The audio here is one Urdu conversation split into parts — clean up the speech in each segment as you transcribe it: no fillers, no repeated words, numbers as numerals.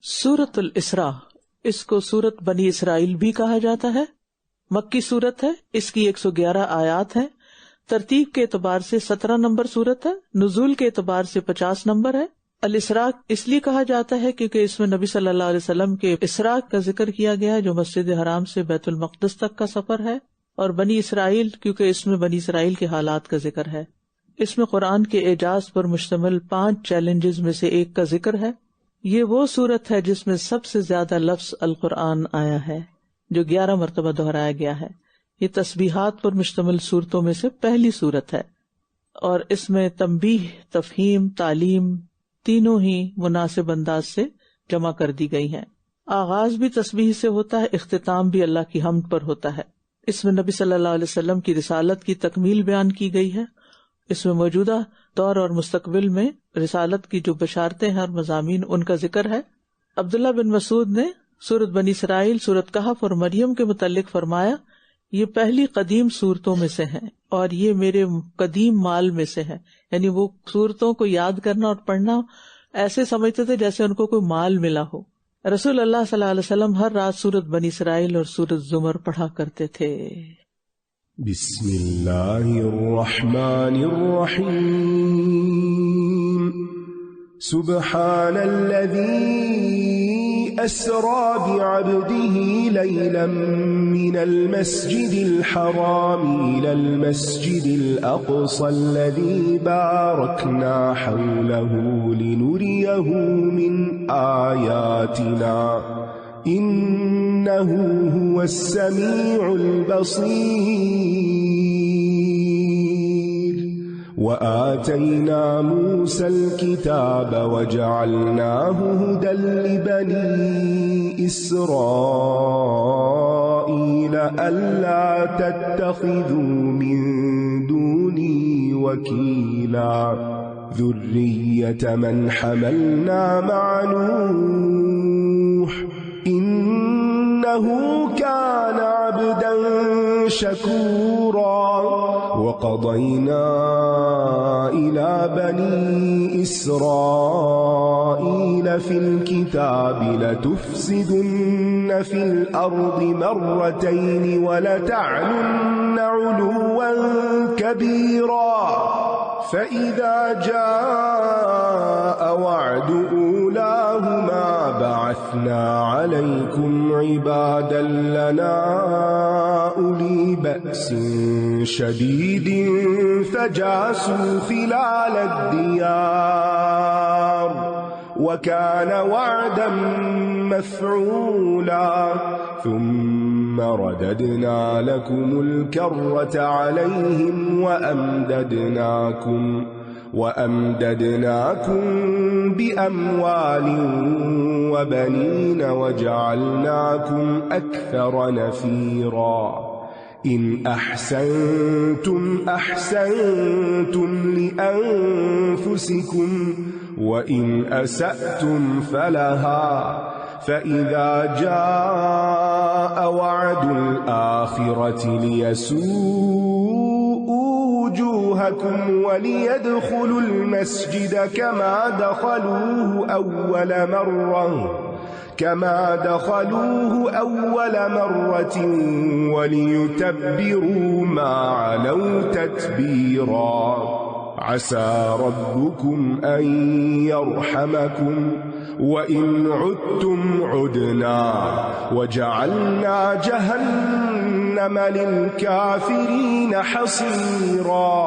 سورۃ الاسراء، اس کو سورۃ بنی اسرائیل بھی کہا جاتا ہے، مکی سورت ہے، اس کی 111 آیات ہیں، ترتیب کے اعتبار سے 17 نمبر سورت ہے، نزول کے اعتبار سے 50 نمبر ہے۔ الاسراء اس لیے کہا جاتا ہے کیونکہ اس میں نبی صلی اللہ علیہ وسلم کے اسراء کا ذکر کیا گیا ہے جو مسجد حرام سے بیت المقدس تک کا سفر ہے، اور بنی اسرائیل کیونکہ اس میں بنی اسرائیل کے حالات کا ذکر ہے۔ اس میں قرآن کے اعجاز پر مشتمل 5 چیلنجز میں سے ایک کا ذکر ہے۔ یہ وہ سورت ہے جس میں سب سے زیادہ لفظ القرآن آیا ہے، جو 11 مرتبہ دہرایا گیا ہے۔ یہ تسبیحات پر مشتمل صورتوں میں سے پہلی صورت ہے، اور اس میں تنبیہ، تفہیم، تعلیم تینوں ہی مناسب انداز سے جمع کر دی گئی ہیں۔ آغاز بھی تسبیح سے ہوتا ہے، اختتام بھی اللہ کی حمد پر ہوتا ہے۔ اس میں نبی صلی اللہ علیہ وسلم کی رسالت کی تکمیل بیان کی گئی ہے۔ اس میں موجودہ دور اور مستقبل میں رسالت کی جو بشارتیں ہیں اور مضامین ان کا ذکر ہے۔ عبداللہ بن مسعود نے سورۃ بنی اسرائیل، سورۃ کہف اور مریم کے متعلق فرمایا، یہ پہلی قدیم صورتوں میں سے ہیں اور یہ میرے قدیم مال میں سے ہے، یعنی وہ صورتوں کو یاد کرنا اور پڑھنا ایسے سمجھتے تھے جیسے ان کو کوئی مال ملا ہو۔ رسول اللہ صلی اللہ علیہ وسلم ہر رات سورۃ بنی اسرائیل اور سورۃ زمر پڑھا کرتے تھے۔ بسم اللہ الرحمن الرحیم۔ سبحان الذی اسری بعبده لیلا من المسجد الحرام الى المسجد الاقصى الذی بارکنا حوله لنریه من آیاتنا إنه هو السميع البصير وآتينا موسى الكتاب وجعلناه هدى لبني إسرائيل ألا تتخذوا من دوني وكيلا ذرية من حملنا مع نوح إنه كان عبدا شكورا وقضينا إلى بني إسرائيل في الكتاب لتفسدن في الأرض مرتين ولتعلن علوا كبيرا فإذا جاء وعد أولاهما بعثنا عليكم عبادا لنا أولي بأس شديد فجاسوا خلال الديار وكان وعدا مفعولا ثم رددنا لكم الكرة عليهم وأمددناكم بأموال وبنين وجعلناكم أكثر نفيرا إن أحسنتم أحسنتم لأنفسكم وإن أسأتم فلها فإذا جاء وعد الآخرة ليسوءوا وجوهكم وليدخلوا المسجد كما دخلوه أول مرة وليتبروا ما علوا تتبيرا عسى ربكم أن يرحمكم وإن عدتم عدنا وجعلنا جهنم للكافرين حصيرا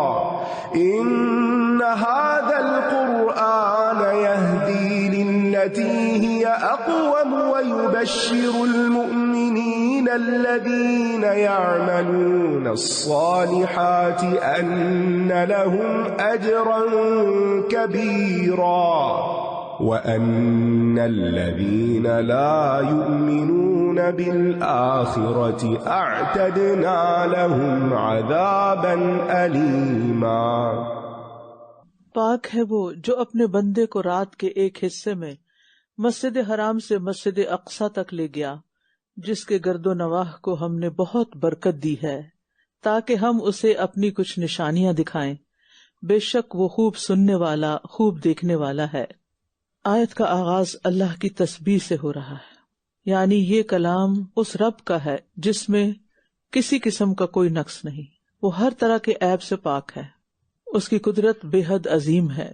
إن هذا القرآن يهدي للتي هي أقوم ويبشر المؤمنين الذين يعملون الصالحات أن لهم أجرا كبيرا وأن الذين لا يؤمنون بالآخرة أعتدنا لهم عذابا أليما۔ پاک ہے وہ جو اپنے بندے کو رات کے ایک حصے میں مسجد حرام سے مسجد اقصی تک لے گیا، جس کے گرد و نواح کو ہم نے بہت برکت دی ہے، تاکہ ہم اسے اپنی کچھ نشانیاں دکھائیں۔ بے شک وہ خوب سننے والا، خوب دیکھنے والا ہے۔ آیت کا آغاز اللہ کی تسبیح سے ہو رہا ہے، یعنی یہ کلام اس رب کا ہے جس میں کسی قسم کا کوئی نقص نہیں، وہ ہر طرح کے عیب سے پاک ہے، اس کی قدرت بے حد عظیم ہے،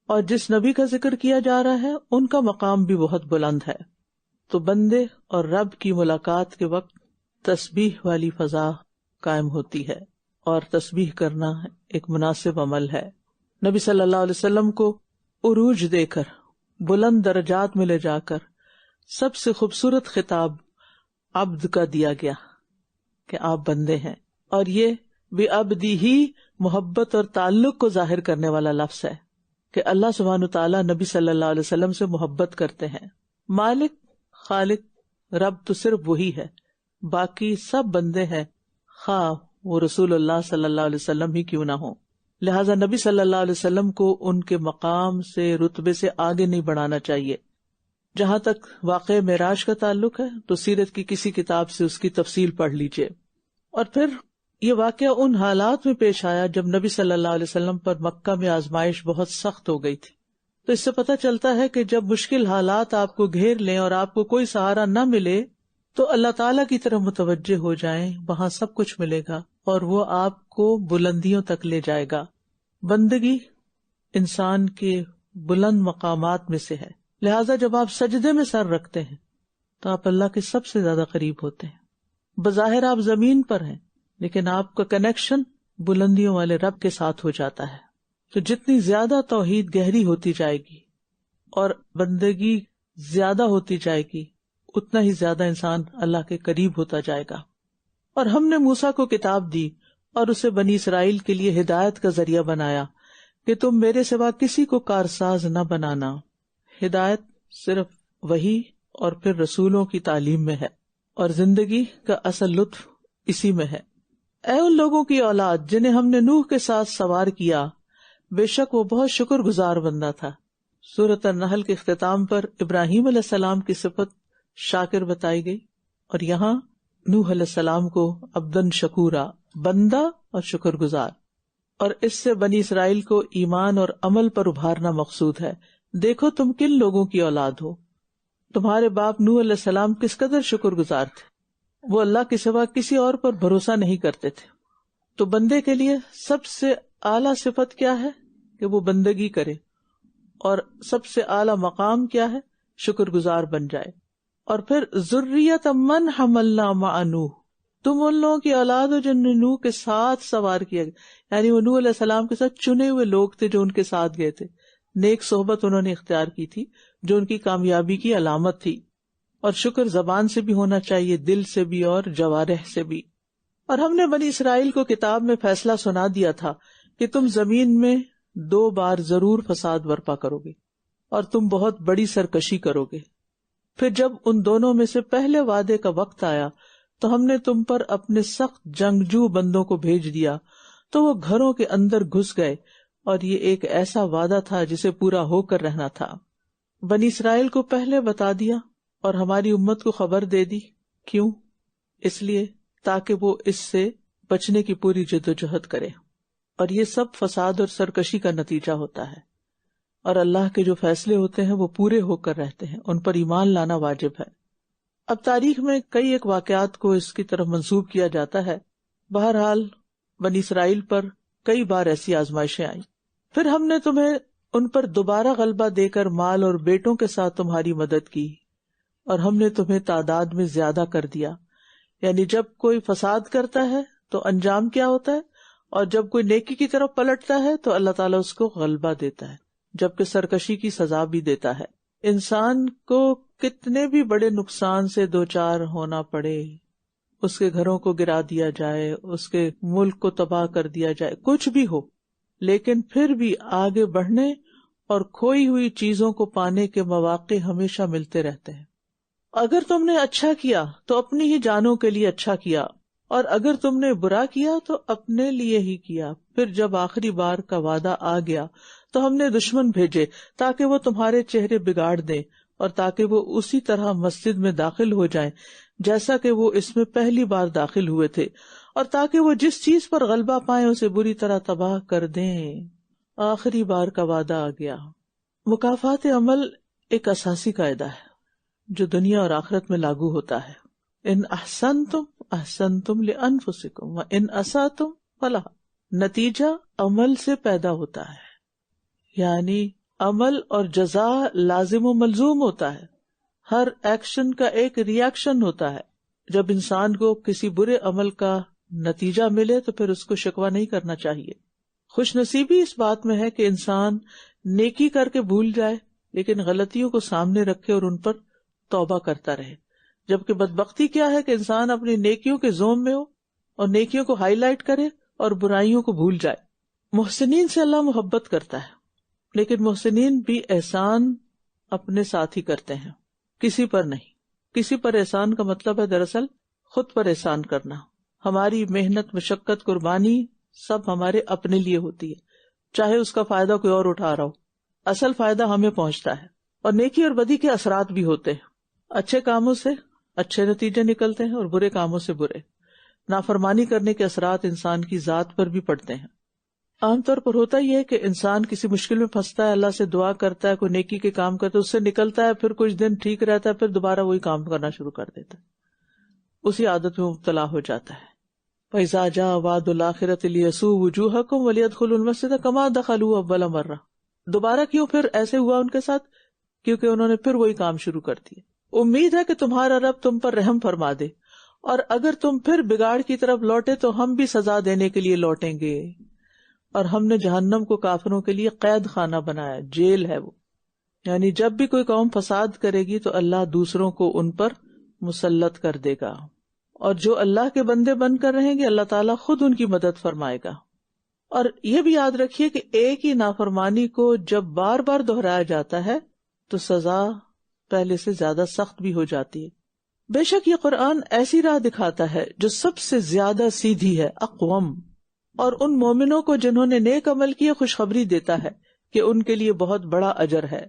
اور جس نبی کا ذکر کیا جا رہا ہے ان کا مقام بھی بہت بلند ہے۔ تو بندے اور رب کی ملاقات کے وقت تسبیح والی فضا قائم ہوتی ہے، اور تسبیح کرنا ایک مناسب عمل ہے۔ نبی صلی اللہ علیہ وسلم کو عروج دے کر، بلند درجات میں لے جا کر سب سے خوبصورت خطاب عبد کا دیا گیا کہ آپ بندے ہیں، اور یہ بھی عبدی ہی محبت اور تعلق کو ظاہر کرنے والا لفظ ہے کہ اللہ سبحانہ وتعالیٰ نبی صلی اللہ علیہ وسلم سے محبت کرتے ہیں۔ مالک، خالق، رب تو صرف وہی ہے، باقی سب بندے ہیں، خواہ وہ رسول اللہ صلی اللہ علیہ وسلم ہی کیوں نہ ہو۔ لہٰذا نبی صلی اللہ علیہ وسلم کو ان کے مقام سے، رتبے سے آگے نہیں بڑھانا چاہیے۔ جہاں تک واقع معراج کا تعلق ہے تو سیرت کی کسی کتاب سے اس کی تفصیل پڑھ لیجئے۔ اور پھر یہ واقعہ ان حالات میں پیش آیا جب نبی صلی اللہ علیہ وسلم پر مکہ میں آزمائش بہت سخت ہو گئی تھی۔ تو اس سے پتہ چلتا ہے کہ جب مشکل حالات آپ کو گھیر لیں اور آپ کو کوئی سہارا نہ ملے تو اللہ تعالیٰ کی طرف متوجہ ہو جائیں، وہاں سب کچھ ملے گا اور وہ آپ کو بلندیوں تک لے جائے گا۔ بندگی انسان کے بلند مقامات میں سے ہے، لہٰذا جب آپ سجدے میں سر رکھتے ہیں تو آپ اللہ کے سب سے زیادہ قریب ہوتے ہیں۔ بظاہر آپ زمین پر ہیں لیکن آپ کا کنیکشن بلندیوں والے رب کے ساتھ ہو جاتا ہے۔ تو جتنی زیادہ توحید گہری ہوتی جائے گی اور بندگی زیادہ ہوتی جائے گی، اتنا ہی زیادہ انسان اللہ کے قریب ہوتا جائے گا۔ اور ہم نے موسیٰ کو کتاب دی اور اسے بنی اسرائیل کے لیے ہدایت کا ذریعہ بنایا کہ تم میرے سوا کسی کو کارساز نہ بنانا۔ ہدایت صرف وحی اور پھر رسولوں کی تعلیم میں ہے، اور زندگی کا اصل لطف اسی میں ہے۔ اے ان لوگوں کی اولاد جنہیں ہم نے نوح کے ساتھ سوار کیا، بے شک وہ بہت شکر گزار بندہ تھا۔ سورۃ النحل کے اختتام پر ابراہیم علیہ السلام کی صفت شاکر بتائی گئی، اور یہاں نوح علیہ السلام کو عبدن شکورا، بندہ اور شکر گزار، اور اس سے بنی اسرائیل کو ایمان اور عمل پر ابھارنا مقصود ہے۔ دیکھو تم کن لوگوں کی اولاد ہو، تمہارے باپ نوح علیہ السلام کس قدر شکر گزار تھے، وہ اللہ کے سوا کسی اور پر بھروسہ نہیں کرتے تھے۔ تو بندے کے لیے سب سے اعلیٰ صفت کیا ہے کہ وہ بندگی کرے، اور سب سے اعلیٰ مقام کیا ہے؟ شکر گزار بن جائے۔ اور پھر ذریۃ من حملنا مع نوح، تم ان لوگوں کی اولاد ہو جن نے نوح کے ساتھ سوار کیا گیا، یعنی وہ نوح علیہ السلام کے ساتھ چنے ہوئے لوگ تھے جو ان کے ساتھ گئے تھے، نیک صحبت انہوں نے اختیار کی تھی جو ان کی کامیابی کی علامت تھی۔ اور شکر زبان سے بھی ہونا چاہیے، دل سے بھی اور جوارح سے بھی۔ اور ہم نے بنی اسرائیل کو کتاب میں فیصلہ سنا دیا تھا کہ تم زمین میں 2 بار ضرور فساد برپا کرو گے اور تم بہت بڑی سرکشی کرو گے۔ پھر جب ان دونوں میں سے پہلے وعدے کا وقت آیا تو ہم نے تم پر اپنے سخت جنگجو بندوں کو بھیج دیا، تو وہ گھروں کے اندر گھس گئے، اور یہ ایک ایسا وعدہ تھا جسے پورا ہو کر رہنا تھا۔ بنی اسرائیل کو پہلے بتا دیا اور ہماری امت کو خبر دے دی، کیوں؟ اس لیے تاکہ وہ اس سے بچنے کی پوری جدوجہد کرے، اور یہ سب فساد اور سرکشی کا نتیجہ ہوتا ہے، اور اللہ کے جو فیصلے ہوتے ہیں وہ پورے ہو کر رہتے ہیں، ان پر ایمان لانا واجب ہے۔ اب تاریخ میں کئی ایک واقعات کو اس کی طرف منسوب کیا جاتا ہے۔ بہرحال بنی اسرائیل پر کئی بار ایسی آزمائشیں آئیں، پھر ہم نے تمہیں ان پر دوبارہ غلبہ دے کر مال اور بیٹوں کے ساتھ تمہاری مدد کی، اور ہم نے تمہیں تعداد میں زیادہ کر دیا۔ یعنی جب کوئی فساد کرتا ہے تو انجام کیا ہوتا ہے، اور جب کوئی نیکی کی طرف پلٹتا ہے تو اللہ تعالیٰ اس کو غلبہ دیتا ہے، جبکہ سرکشی کی سزا بھی دیتا ہے۔ انسان کو کتنے بھی بڑے نقصان سے دوچار ہونا پڑے، اس کے گھروں کو گرا دیا جائے، اس کے ملک کو تباہ کر دیا جائے، کچھ بھی ہو، لیکن پھر بھی آگے بڑھنے اور کھوئی ہوئی چیزوں کو پانے کے مواقع ہمیشہ ملتے رہتے ہیں۔ اگر تم نے اچھا کیا تو اپنی ہی جانوں کے لیے اچھا کیا، اور اگر تم نے برا کیا تو اپنے لیے ہی کیا۔ پھر جب آخری بار کا وعدہ آ گیا تو ہم نے دشمن بھیجے تاکہ وہ تمہارے چہرے بگاڑ دیں، اور تاکہ وہ اسی طرح مسجد میں داخل ہو جائیں جیسا کہ وہ اس میں پہلی بار داخل ہوئے تھے، اور تاکہ وہ جس چیز پر غلبہ پائیں اسے بری طرح تباہ کر دیں۔ آخری بار کا وعدہ آ گیا۔ مکافات عمل ایک اساسی قاعدہ ہے جو دنیا اور آخرت میں لاگو ہوتا ہے. ان احسنتم احسنتم لانفسکم وان اسأتم فلہا. نتیجہ عمل سے پیدا ہوتا ہے، یعنی عمل اور جزا لازم و ملزوم ہوتا ہے. ہر ایکشن کا ایک ری ایکشن ہوتا ہے. جب انسان کو کسی برے عمل کا نتیجہ ملے تو پھر اس کو شکوہ نہیں کرنا چاہیے. خوش نصیبی اس بات میں ہے کہ انسان نیکی کر کے بھول جائے لیکن غلطیوں کو سامنے رکھے اور ان پر توبہ کرتا رہے. جبکہ بدبختی کیا ہے کہ انسان اپنی نیکیوں کے زوم میں ہو اور نیکیوں کو ہائی لائٹ کرے اور برائیوں کو بھول جائے. محسنین سے اللہ محبت کرتا ہے لیکن محسنین بھی احسان اپنے ساتھ ہی کرتے ہیں، کسی پر نہیں. کسی پر احسان کا مطلب ہے دراصل خود پر احسان کرنا. ہماری محنت، مشقت، قربانی سب ہمارے اپنے لیے ہوتی ہے، چاہے اس کا فائدہ کوئی اور اٹھا رہا ہو، اصل فائدہ ہمیں پہنچتا ہے. اور نیکی اور بدی کے اثرات بھی ہوتے ہیں. اچھے کاموں سے اچھے نتیجے نکلتے ہیں اور برے کاموں سے برے. نافرمانی کرنے کے اثرات انسان کی ذات پر بھی پڑتے ہیں. عام طور پر ہوتا ہی ہے کہ انسان کسی مشکل میں پھنستا ہے، اللہ سے دعا کرتا ہے، کوئی نیکی کے کام کرتا ہے، اس سے نکلتا ہے، پھر کچھ دن ٹھیک رہتا ہے، پھر دوبارہ وہی کام کرنا شروع کر دیتا ہے، اسی عادت میں مبتلا ہو جاتا ہے. فَإِذَا جَاءَ وَعْدُ الْآخِرَةِ لِيَسُوءُ وُجُوهَكُمْ وَلِيَدْخُلُوا الْمَسْجِدَ كَمَا دَخَلُوهُ أَوَّلَ مَرَّةٍ. دوبارہ کیوں پھر ایسے ہوا ان کے ساتھ؟ کیونکہ انہوں نے پھر وہی کام شروع کر دیا. امید ہے کہ تمہارا رب تم پر رحم فرما دے، اور اگر تم پھر بگاڑ کی طرف لوٹے تو ہم بھی سزا دینے کے لیے لوٹیں گے. اور ہم نے جہنم کو کافروں کے لیے قید خانہ بنایا، جیل ہے وہ. یعنی جب بھی کوئی قوم فساد کرے گی تو اللہ دوسروں کو ان پر مسلط کر دے گا، اور جو اللہ کے بندے بن کر رہیں گے اللہ تعالیٰ خود ان کی مدد فرمائے گا. اور یہ بھی یاد رکھیے کہ ایک ہی نافرمانی کو جب بار بار دہرایا جاتا ہے تو سزا پہلے سے زیادہ سخت بھی ہو جاتی ہے. بے شک یہ قرآن ایسی راہ دکھاتا ہے جو سب سے زیادہ سیدھی ہے، اقوم، اور ان مومنوں کو جنہوں نے نیک عمل کیے خوشخبری دیتا ہے کہ ان کے لیے بہت بڑا اجر ہے.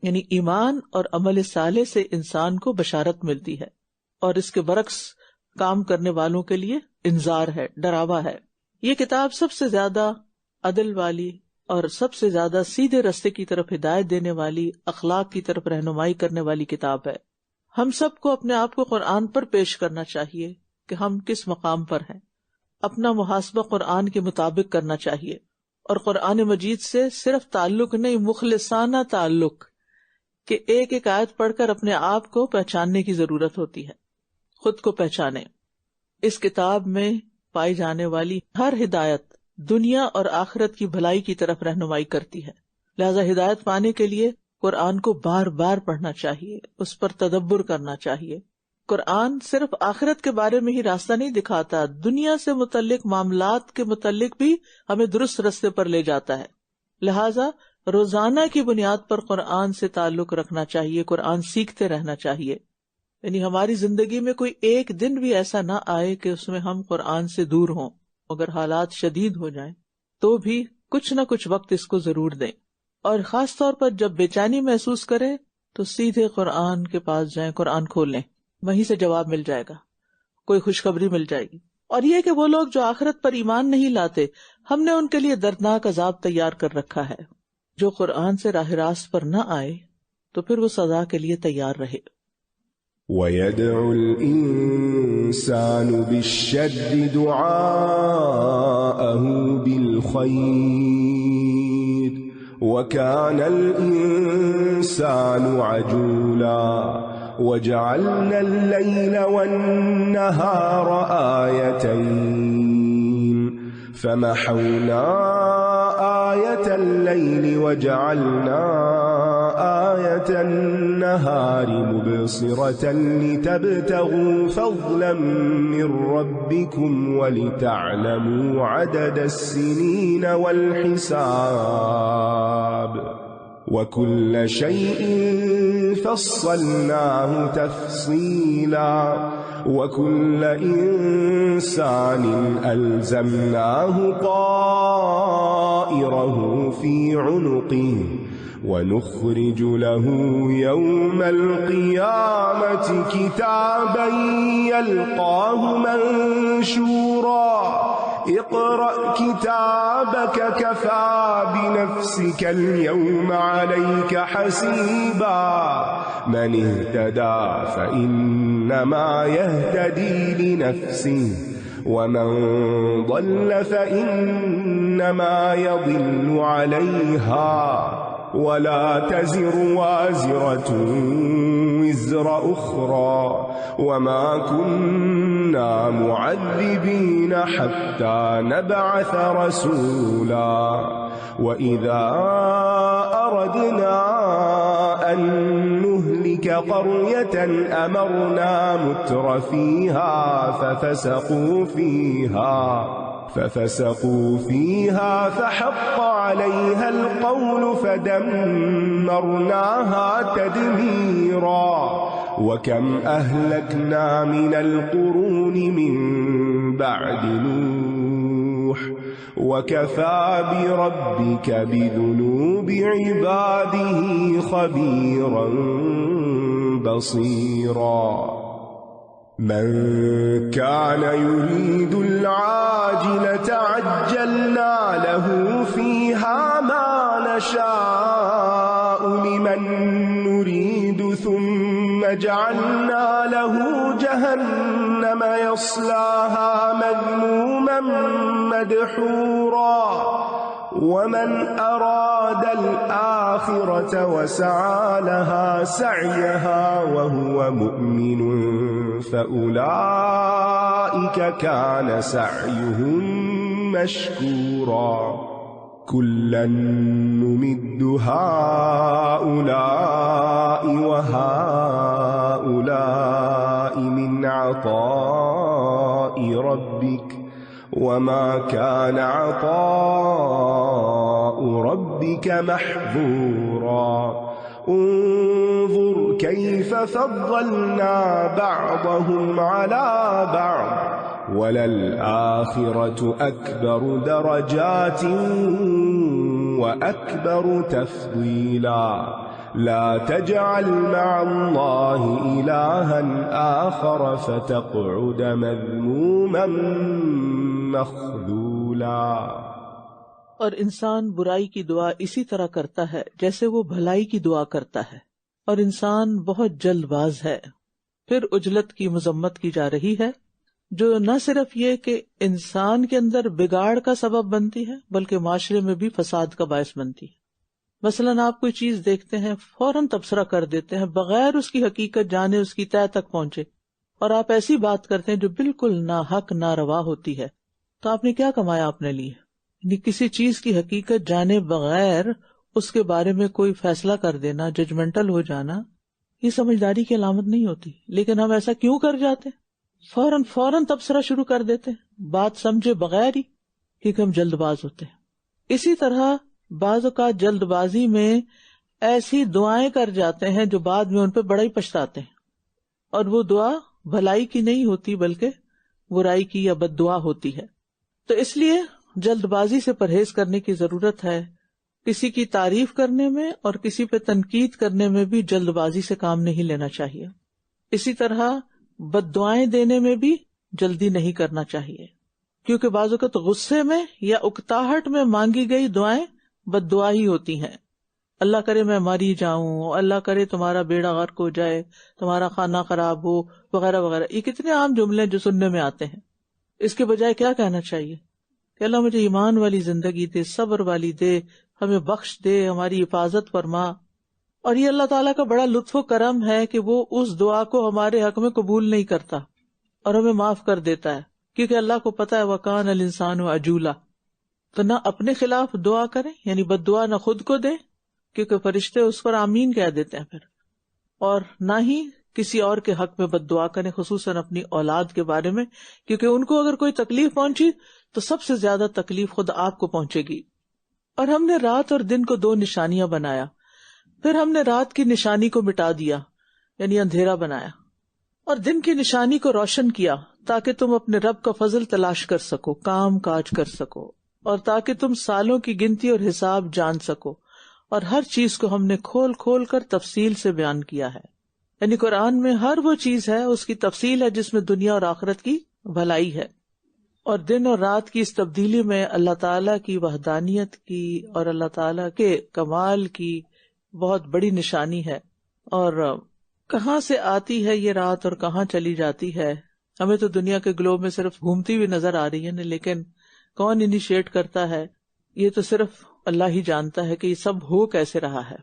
یعنی ایمان اور عمل صالح سے انسان کو بشارت ملتی ہے، اور اس کے برعکس کام کرنے والوں کے لیے انذار ہے، ڈراوا ہے. یہ کتاب سب سے زیادہ عدل والی اور سب سے زیادہ سیدھے رستے کی طرف ہدایت دینے والی، اخلاق کی طرف رہنمائی کرنے والی کتاب ہے. ہم سب کو اپنے آپ کو قرآن پر پیش کرنا چاہیے کہ ہم کس مقام پر ہیں. اپنا محاسبہ قرآن کے مطابق کرنا چاہیے، اور قرآن مجید سے صرف تعلق نہیں، مخلصانہ تعلق، کہ ایک ایک آیت پڑھ کر اپنے آپ کو پہچاننے کی ضرورت ہوتی ہے. خود کو پہچانے. اس کتاب میں پائی جانے والی ہر ہدایت دنیا اور آخرت کی بھلائی کی طرف رہنمائی کرتی ہے. لہذا ہدایت پانے کے لیے قرآن کو بار بار پڑھنا چاہیے، اس پر تدبر کرنا چاہیے. قرآن صرف آخرت کے بارے میں ہی راستہ نہیں دکھاتا، دنیا سے متعلق معاملات کے متعلق بھی ہمیں درست رستے پر لے جاتا ہے. لہذا روزانہ کی بنیاد پر قرآن سے تعلق رکھنا چاہیے، قرآن سیکھتے رہنا چاہیے. یعنی ہماری زندگی میں کوئی ایک دن بھی ایسا نہ آئے کہ اس میں ہم قرآن سے دور ہوں. اگر حالات شدید ہو جائیں تو بھی کچھ نہ کچھ وقت اس کو ضرور دیں، اور خاص طور پر جب بے چینی محسوس کریں تو سیدھے قرآن کے پاس جائیں، قرآن کھول لیں، وہیں سے جواب مل جائے گا، کوئی خوشخبری مل جائے گی. اور یہ کہ وہ لوگ جو آخرت پر ایمان نہیں لاتے، ہم نے ان کے لیے دردناک عذاب تیار کر رکھا ہے. جو قرآن سے راہ راست پر نہ آئے تو پھر وہ سزا کے لیے تیار رہے. وَيَدْعُ الْإِنسَانُ بِالشَّرِّ دُعَاءَهُ بِالْخَيْرِ وَكَانَ الْإِنسَانُ عَجُولًا وَجَعَلْنَا اللَّيْلَ وَالنَّهَارَ آيَتَيْنِ فَمَحَوْنَا آيَةَ اللَّيْلِ وَجَعَلْنَا آيَةَ النَّهَارِ مُبْصِرَةً لِتَبْتَغُوا فَضْلًا مِّن رَّبِّكُمْ وَلِتَعْلَمُوا عَدَدَ السِّنِينَ وَالْحِسَابَ وَكُلَّ شَيْءٍ فَصَّلْنَاهُ تَفْصِيلًا وَكُلَّ إِنسَانٍ أَلْزَمْنَاهُ طَائِرَهُ فِي عُنُقِهِ وَنُخْرِجُ لَهُ يَوْمَ الْقِيَامَةِ كِتَابًا يَلْقَاهُ مَنشُورًا اقرأ كتابك كفى بنفسك اليوم عليك حسيبا من اهتدى فإنما يهتدي لنفسه ومن ضل فإنما يضل عليها ولا تزر وازرة وزر أخرى وما كنا معذبين حتى نبعث رسولا وإذا أردنا أن نهلك قرية أمرنا متر فيها ففسقوا فيها فحق عليها القول فدمرناها تدميرا وكم أهلكنا من القرون من بعد نوح وكفى بربك بذنوب عباده خبيرا بصيرا من كان يريد العاجلة عجلنا له فيها ما نشاء لمن نريد ثم جعلنا له جهنم يصلاها مذموما مدحورا ومن أراد الآخرة وسعى لها سعيها وهو مؤمن فأولئك كان سعيهم مشكورا كلا نمد هؤلاء وهؤلاء من عطاء ربك وما كان عطاء ربك محظورا انظر كيف فضلنا بعضهم على بعض وللآخرة أكبر درجات وأكبر تفضيلا لا تجعل مع الله إلها آخر فتقعد مذموما مخذولا۔ اور انسان برائی کی دعا اسی طرح کرتا ہے جیسے وہ بھلائی کی دعا کرتا ہے، اور انسان بہت جلد باز ہے۔ پھر عجلت کی مذمت کی جا رہی ہے جو نہ صرف یہ کہ انسان کے اندر بگاڑ کا سبب بنتی ہے بلکہ معاشرے میں بھی فساد کا باعث بنتی ہے۔ مثلاً آپ کوئی چیز دیکھتے ہیں، فوراً تبصرہ کر دیتے ہیں بغیر اس کی حقیقت جانے، اس کی تہہ تک پہنچے، اور آپ ایسی بات کرتے ہیں جو بالکل ناحق ناروا ہوتی ہے، تو آپ نے کیا کمایا اپنے لیے؟ یعنی کسی چیز کی حقیقت جانے بغیر اس کے بارے میں کوئی فیصلہ کر دینا، ججمنٹل ہو جانا، یہ سمجھداری کی علامت نہیں ہوتی۔ لیکن ہم ایسا کیوں کر جاتے ہیں؟ فوراً تبصرہ شروع کر دیتے ہیں بات سمجھے بغیر ہی، کیونکہ ہم جلد باز ہوتے ہیں۔ اسی طرح بعض اوقات جلد بازی میں ایسی دعائیں کر جاتے ہیں جو بعد میں ان پہ بڑا ہی پچھتاتے ہیں، اور وہ دعا بھلائی کی نہیں ہوتی بلکہ برائی کی یا بد دعا ہوتی ہے۔ تو اس لیے جلد بازی سے پرہیز کرنے کی ضرورت ہے۔ کسی کی تعریف کرنے میں اور کسی پہ تنقید کرنے میں بھی جلد بازی سے کام نہیں لینا چاہیے۔ اسی طرح بد دعائیں دینے میں بھی جلدی نہیں کرنا چاہیے، کیونکہ بعض اوقات غصے میں یا اکتاہٹ میں مانگی گئی دعائیں بد دعا ہی ہوتی ہیں۔ اللہ کرے میں ماری جاؤں، اللہ کرے تمہارا بیڑا غرق ہو جائے، تمہارا کھانا خراب ہو، وغیرہ وغیرہ۔ یہ کتنے عام جملے جو سننے میں آتے ہیں۔ اس کے بجائے کیا کہنا چاہیے کہ اللہ مجھے ایمان والی زندگی دے، صبر والی دے، ہمیں بخش دے، ہماری حفاظت فرما۔ اور یہ اللہ تعالیٰ کا بڑا لطف و کرم ہے کہ وہ اس دعا کو ہمارے حق میں قبول نہیں کرتا اور ہمیں معاف کر دیتا ہے، کیونکہ اللہ کو پتا ہے وَكَانَ الْإِنسَانُ عَجُولًا۔ تو نہ اپنے خلاف دعا کریں، یعنی بد دعا نہ خود کو دیں، کیونکہ فرشتے اس پر آمین کہہ دیتے ہیں پھر، اور نہ ہی کسی اور کے حق میں بد دعا کریں، خصوصاً اپنی اولاد کے بارے میں، کیونکہ ان کو اگر کوئی تکلیف پہنچی تو سب سے زیادہ تکلیف خود آپ کو پہنچے گی۔ اور ہم نے رات اور دن کو 2 نشانیاں بنایا، پھر ہم نے رات کی نشانی کو مٹا دیا، یعنی اندھیرا بنایا، اور دن کی نشانی کو روشن کیا تاکہ تم اپنے رب کا فضل تلاش کر سکو، کام کاج کر سکو، اور تاکہ تم سالوں کی گنتی اور حساب جان سکو۔ اور ہر چیز کو ہم نے کھول کھول کر تفصیل سے بیان کیا ہے، یعنی قرآن میں ہر وہ چیز ہے، اس کی تفصیل ہے جس میں دنیا اور آخرت کی بھلائی ہے۔ اور دن اور رات کی اس تبدیلی میں اللہ تعالیٰ کی وحدانیت کی اور اللہ تعالیٰ کے کمال کی بہت بڑی نشانی ہے. اور کہاں سے آتی ہے یہ رات اور کہاں چلی جاتی ہے؟ ہمیں تو دنیا کے گلوب میں صرف گھومتی ہوئی نظر آ رہی ہے نا، لیکن کون انیشیٹ کرتا ہے یہ تو صرف اللہ ہی جانتا ہے کہ یہ سب ہو کیسے رہا ہے.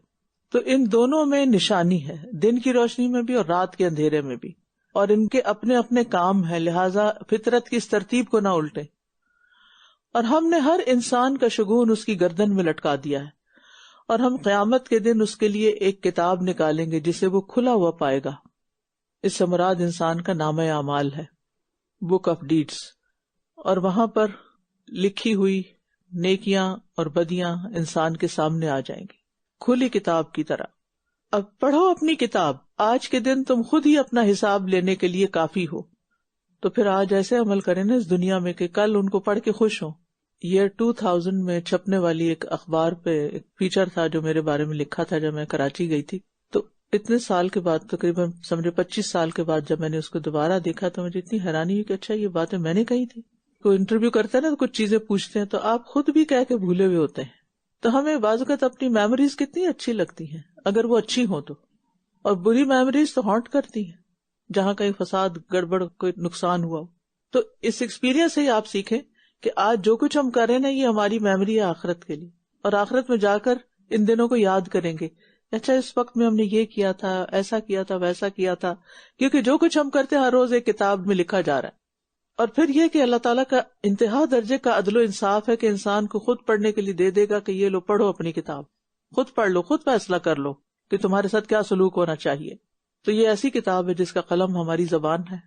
تو ان دونوں میں نشانی ہے، دن کی روشنی میں بھی اور رات کے اندھیرے میں بھی، اور ان کے اپنے اپنے کام ہیں، لہٰذا فطرت کی اس ترتیب کو نہ الٹیں. اور ہم نے ہر انسان کا شگون اس کی گردن میں لٹکا دیا ہے، اور ہم قیامت کے دن اس کے لیے ایک کتاب نکالیں گے جسے وہ کھلا ہوا پائے گا. اس سے مراد انسان کا نامہ اعمال ہے، بک آف ڈیڈس، اور وہاں پر لکھی ہوئی نیکیاں اور بدیاں انسان کے سامنے آ جائیں گی کھلی کتاب کی طرح. اب پڑھو اپنی کتاب، آج کے دن تم خود ہی اپنا حساب لینے کے لیے کافی ہو. تو پھر آج ایسے عمل کریں نا اس دنیا میں کہ کل ان کو پڑھ کے خوش ہوں. ایئر 2000 میں چھپنے والی ایک اخبار پہ ایک فیچر تھا جو میرے بارے میں لکھا تھا جب میں کراچی گئی تھی. تو اتنے سال کے بعد، تقریباً سمجھے 25 سال کے بعد جب میں نے اس کو دوبارہ دیکھا تو مجھے اتنی حیرانی ہوئی کہ اچھا یہ باتیں میں نے کہی تھی. کوئی انٹرویو کرتا ہے نا تو کچھ چیزیں پوچھتے ہیں تو آپ خود بھی کہہ کے بھولے ہوئے ہوتے ہیں. تو ہمیں بعض اوقات اپنی میموریز کتنی اچھی لگتی ہیں اگر وہ اچھی ہوں تو، اور بری میموریز تو ہانٹ کرتی ہیں جہاں کہیں فساد گڑبڑ کوئی نقصان ہوا ہو. تو اس ایکسپیرینس سے ہی آپ سیکھیں کہ آج جو کچھ ہم کر رہے ہیں نا یہ ہماری میموری ہے آخرت کے لیے، اور آخرت میں جا کر ان دنوں کو یاد کریں گے. اچھا اس وقت میں ہم نے یہ کیا تھا، ایسا کیا تھا، ویسا کیا تھا، کیونکہ جو کچھ ہم کرتے ہیں ہر روز ایک کتاب میں لکھا جا رہا ہے. اور پھر یہ کہ اللہ تعالیٰ کا انتہا درجے کا عدل و انصاف ہے کہ انسان کو خود پڑھنے کے لیے دے دے گا کہ یہ لو پڑھو اپنی کتاب، خود پڑھ لو، خود فیصلہ کر لو کہ تمہارے ساتھ کیا سلوک ہونا چاہیے. تو یہ ایسی کتاب ہے جس کا قلم ہماری زبان ہے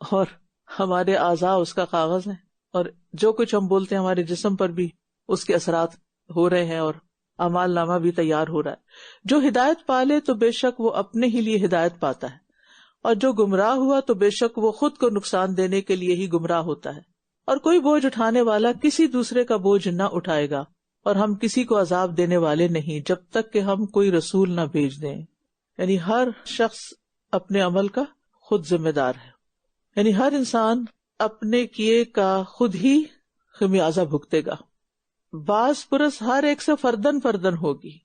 اور ہمارے اعضاء اس کا کاغذ ہے، اور جو کچھ ہم بولتے ہیں ہمارے جسم پر بھی اس کے اثرات ہو رہے ہیں، اور اعمال نامہ بھی تیار ہو رہا ہے. جو ہدایت پالے تو بے شک وہ اپنے ہی لیے ہدایت پاتا ہے، اور جو گمراہ ہوا تو بے شک وہ خود کو نقصان دینے کے لیے ہی گمراہ ہوتا ہے. اور کوئی بوجھ اٹھانے والا کسی دوسرے کا بوجھ نہ اٹھائے گا، اور ہم کسی کو عذاب دینے والے نہیں جب تک کہ ہم کوئی رسول نہ بھیج دیں. یعنی ہر شخص اپنے عمل کا خود ذمہ دار ہے، یعنی ہر انسان اپنے کیے کا خود ہی خمیازہ بھگتے گا. باز پرس ہر ایک سے فردن فردن ہوگی،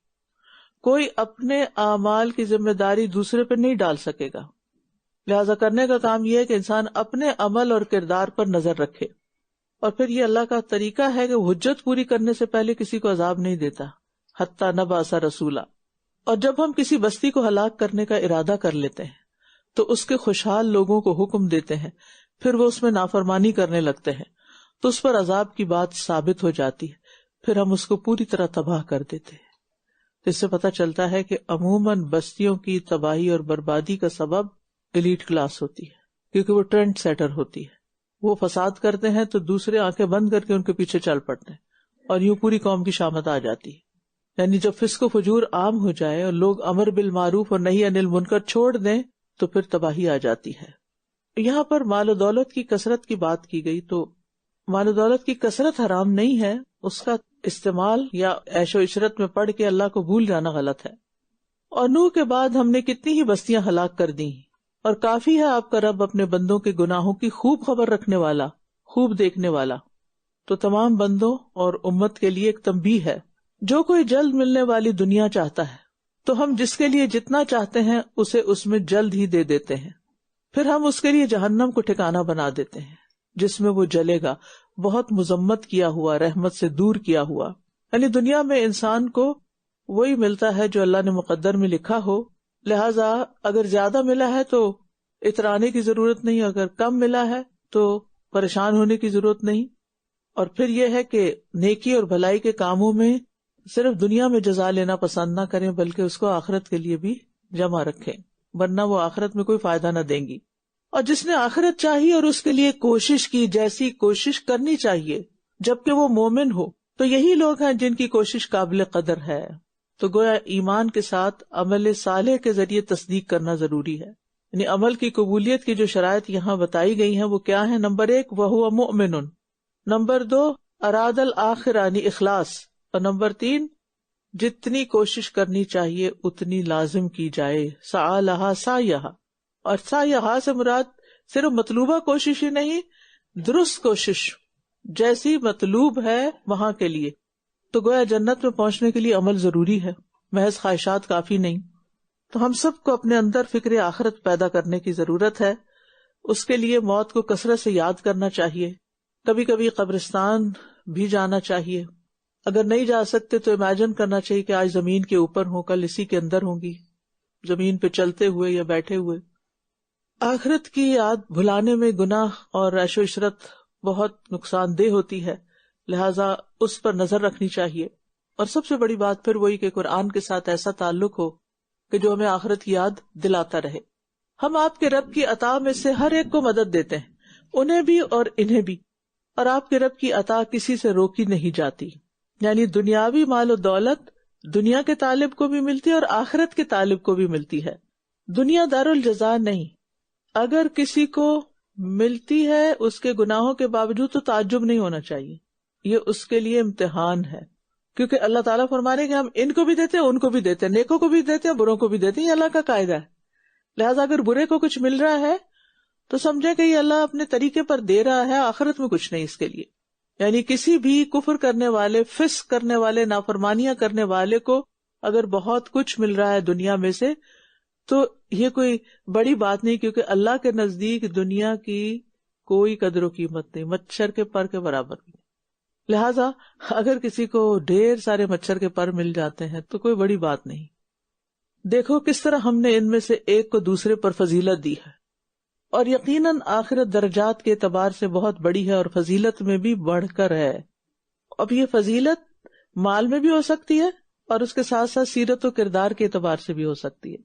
کوئی اپنے اعمال کی ذمہ داری دوسرے پہ نہیں ڈال سکے گا. لہذا کرنے کا کام یہ ہے کہ انسان اپنے عمل اور کردار پر نظر رکھے. اور پھر یہ اللہ کا طریقہ ہے کہ حجت پوری کرنے سے پہلے کسی کو عذاب نہیں دیتا، حتیٰ نبعث رسولا. اور جب ہم کسی بستی کو ہلاک کرنے کا ارادہ کر لیتے ہیں تو اس کے خوشحال لوگوں کو حکم دیتے ہیں، پھر وہ اس میں نافرمانی کرنے لگتے ہیں تو اس پر عذاب کی بات ثابت ہو جاتی ہے، پھر ہم اس کو پوری طرح تباہ کر دیتے ہیں. اس سے پتہ چلتا ہے کہ عموماً بستیوں کی تباہی اور بربادی کا سبب ایلیٹ کلاس ہوتی ہے، کیونکہ وہ ٹرینڈ سیٹر ہوتی ہے. وہ فساد کرتے ہیں تو دوسرے آنکھیں بند کر کے ان کے پیچھے چل پڑتے ہیں، اور یوں پوری قوم کی شامت آ جاتی ہے. یعنی جب فسق و فجور عام ہو جائے اور لوگ امر بالمعروف اور نہی عن المنکر چھوڑ دیں تو پھر تباہی آ جاتی ہے. یہاں پر مال و دولت کی کثرت کی بات کی گئی، تو مال و دولت کی کثرت حرام نہیں ہے، اس کا استعمال یا عیش و عشرت میں پڑھ کے اللہ کو بھول جانا غلط ہے. اور نوح کے بعد ہم نے کتنی ہی بستیاں ہلاک کر دی، اور کافی ہے آپ کا رب اپنے بندوں کے گناہوں کی خوب خبر رکھنے والا، خوب دیکھنے والا. تو تمام بندوں اور امت کے لیے ایک تنبیہ ہے. جو کوئی جلد ملنے والی دنیا چاہتا ہے تو ہم جس کے لیے جتنا چاہتے ہیں اسے اس میں جلد ہی دے دیتے ہیں، پھر ہم اس کے لیے جہنم کو ٹھکانہ بنا دیتے ہیں جس میں وہ جلے گا، بہت مذمت کیا ہوا، رحمت سے دور کیا ہوا. یعنی دنیا میں انسان کو وہی ملتا ہے جو اللہ نے مقدر میں لکھا ہو، لہذا اگر زیادہ ملا ہے تو اترانے کی ضرورت نہیں، اگر کم ملا ہے تو پریشان ہونے کی ضرورت نہیں. اور پھر یہ ہے کہ نیکی اور بھلائی کے کاموں میں صرف دنیا میں جزا لینا پسند نہ کریں بلکہ اس کو آخرت کے لیے بھی جمع رکھیں، ورنہ وہ آخرت میں کوئی فائدہ نہ دیں گی. اور جس نے آخرت چاہی اور اس کے لیے کوشش کی، جیسی کوشش کرنی چاہیے جبکہ وہ مومن ہو، تو یہی لوگ ہیں جن کی کوشش قابل قدر ہے. تو گویا ایمان کے ساتھ عمل صالح کے ذریعے تصدیق کرنا ضروری ہے. یعنی عمل کی قبولیت کی جو شرائط یہاں بتائی گئی ہیں وہ کیا ہیں؟ نمبر 1 وَهُوَ مُؤْمِنٌ، نمبر 2 اراد الآخرہ یعنی اخلاص، اور نمبر 3 جتنی کوشش کرنی چاہیے اتنی لازم کی جائے، سعی لہا سعیہا. اور سعیہا سے مراد صرف مطلوبہ کوشش ہی نہیں، درست کوشش، جیسی مطلوب ہے وہاں کے لیے. تو گویا جنت میں پہنچنے کے لیے عمل ضروری ہے، محض خواہشات کافی نہیں. تو ہم سب کو اپنے اندر فکر آخرت پیدا کرنے کی ضرورت ہے. اس کے لیے موت کو کثرت سے یاد کرنا چاہیے. کبھی کبھی قبرستان بھی جانا چاہیے. اگر نہیں جا سکتے تو امیجن کرنا چاہیے کہ آج زمین کے اوپر ہوں، کل اسی کے اندر ہوں گی، زمین پہ چلتے ہوئے یا بیٹھے ہوئے. آخرت کی یاد بھلانے میں گناہ اور عیش و عشرت بہت نقصان دہ ہوتی ہے، لہذا اس پر نظر رکھنی چاہیے. اور سب سے بڑی بات پھر وہی کہ قرآن کے ساتھ ایسا تعلق ہو کہ جو ہمیں آخرت کی یاد دلاتا رہے. ہم آپ کے رب کی عطا میں سے ہر ایک کو مدد دیتے ہیں، انہیں بھی اور انہیں بھی، اور آپ کے رب کی عطا کسی سے روکی نہیں جاتی. یعنی دنیاوی مال و دولت دنیا کے طالب کو بھی ملتی ہے اور آخرت کے طالب کو بھی ملتی ہے. دنیا دار الجزا نہیں. اگر کسی کو ملتی ہے اس کے گناہوں کے باوجود تو تعجب نہیں ہونا چاہیے، یہ اس کے لیے امتحان ہے. کیونکہ اللہ تعالیٰ فرما رہے کہ ہم ان کو بھی دیتے ہیں، ان کو بھی دیتے ہیں، نیکوں کو بھی دیتے ہیں، بروں کو بھی دیتے ہیں. یہ اللہ کا قاعدہ ہے. لہٰذا اگر برے کو کچھ مل رہا ہے تو سمجھے کہ یہ اللہ اپنے طریقے پر دے رہا ہے، آخرت میں کچھ نہیں اس کے لیے. یعنی کسی بھی کفر کرنے والے، فسق کرنے والے، نافرمانیاں کرنے والے کو اگر بہت کچھ مل رہا ہے دنیا میں سے تو یہ کوئی بڑی بات نہیں، کیونکہ اللہ کے نزدیک دنیا کی کوئی قدر و قیمت نہیں، مچھر کے پر کے برابر نہیں. لہذا اگر کسی کو ڈھیر سارے مچھر کے پر مل جاتے ہیں تو کوئی بڑی بات نہیں. دیکھو کس طرح ہم نے ان میں سے ایک کو دوسرے پر فضیلت دی ہے. اور یقیناً آخرت درجات کے اعتبار سے بہت بڑی ہے اور فضیلت میں بھی بڑھ کر ہے. اب یہ فضیلت مال میں بھی ہو سکتی ہے اور اس کے ساتھ ساتھ سیرت و کردار کے اعتبار سے بھی ہو سکتی ہے.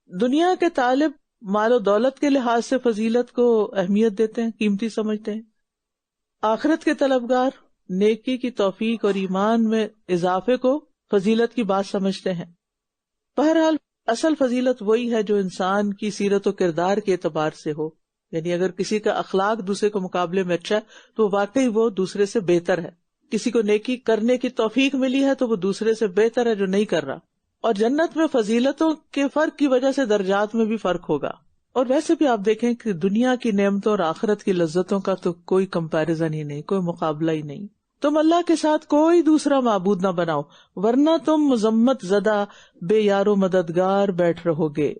دنیا کے طالب مال و دولت کے لحاظ سے فضیلت کو اہمیت دیتے ہیں، قیمتی سمجھتے ہیں. آخرت کے طلبگار نیکی کی توفیق اور ایمان میں اضافے کو فضیلت کی بات سمجھتے ہیں. بہرحال اصل فضیلت وہی ہے جو انسان کی سیرت و کردار کے اعتبار سے ہو. یعنی اگر کسی کا اخلاق دوسرے کے مقابلے میں اچھا ہے تو واقعی وہ دوسرے سے بہتر ہے. کسی کو نیکی کرنے کی توفیق ملی ہے تو وہ دوسرے سے بہتر ہے جو نہیں کر رہا. اور جنت میں فضیلتوں کے فرق کی وجہ سے درجات میں بھی فرق ہوگا. اور ویسے بھی آپ دیکھیں کہ دنیا کی نعمتوں اور آخرت کی لذتوں کا تو کوئی کمپیرزن ہی نہیں، کوئی مقابلہ ہی نہیں. تم اللہ کے ساتھ کوئی دوسرا معبود نہ بناؤ ورنہ تم مذمت زدہ بے یار و مددگار بیٹھ رہو گے،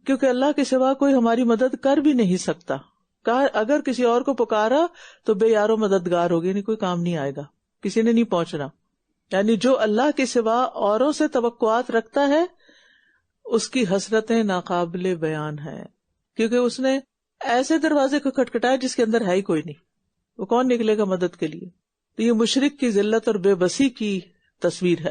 کیونکہ اللہ کے سوا کوئی ہماری مدد کر بھی نہیں سکتا. اگر کسی اور کو پکارا تو بے یار و مددگار ہوگی، نہیں کوئی کام نہیں آئے گا، کسی نے نہیں پہنچنا. یعنی جو اللہ کے سوا اوروں سے توقعات رکھتا ہے اس کی حسرتیں ناقابل بیان ہیں، کیونکہ اس نے ایسے دروازے کو کھٹکھٹایا جس کے اندر ہے ہی کوئی نہیں. وہ کون نکلے گا مدد کے لیے؟ تو یہ مشرک کی ذلت اور بے بسی کی تصویر ہے.